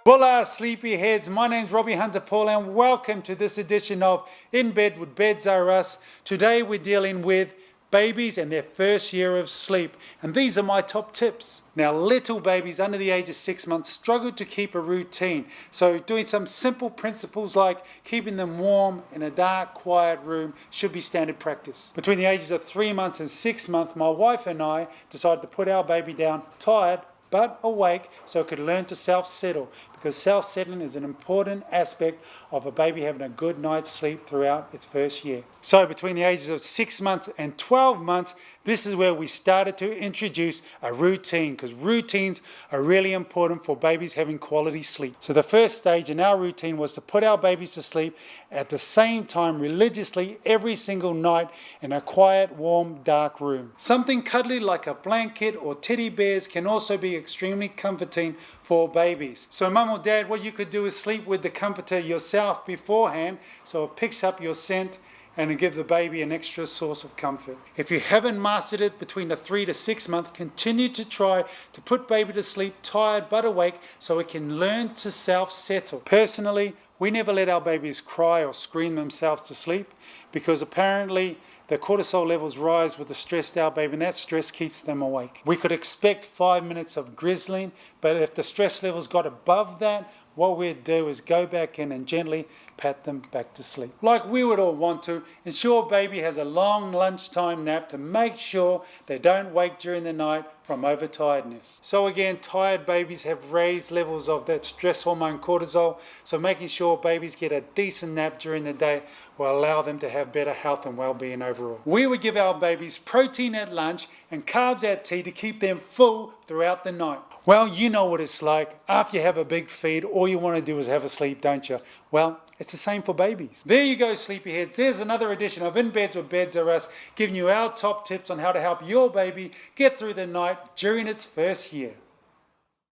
Hola sleepyheads, my name's Robbie Hunter-Paul and welcome to this edition of In Bed with BedzRus. Today we're dealing with babies and their first year of sleep, and these are my top tips. Now, little babies under the age of 6 months struggle to keep a routine, so doing some simple principles like keeping them warm in a dark, quiet room should be standard practice. Between the ages of 3 months and 6 months, my wife and I decided to put our baby down tired but awake so it could learn to self-settle, because self-settling is an important aspect of a baby having a good night's sleep throughout its first year. So between the ages of 6 months and 12 months, this is where we started to introduce a routine, because routines are really important for babies having quality sleep. So the first stage in our routine was to put our babies to sleep at the same time religiously every single night in a quiet, warm, dark room. Something cuddly like a blanket or teddy bears can also be extremely comforting for babies. So mum or dad, what you could do is sleep with the comforter yourself beforehand so it picks up your scent and give the baby an extra source of comfort. If you haven't mastered it between the 3 to 6 month, continue to try to put baby to sleep tired but awake so it can learn to self-settle. Personally, we never let our babies cry or scream themselves to sleep, because apparently the cortisol levels rise with a stressed out baby, and that stress keeps them awake. We could expect 5 minutes of grizzling, but if the stress levels got above that, what we'd do is go back in and gently pat them back to sleep. Like we would all want to, ensure baby has a long lunchtime nap to make sure they don't wake during the night from overtiredness. So again, tired babies have raised levels of that stress hormone cortisol, so making sure babies get a decent nap during the day will allow them to have better health and well-being overall. We would give our babies protein at lunch and carbs at tea to keep them full throughout the night. Well, you know what it's like. After you have a big feed, all you want to do is have a sleep, don't you? Well, it's the same for babies. There you go, sleepyheads. There's another edition of In Beds with BedzRus, giving you our top tips on how to help your baby get through the night during its first year.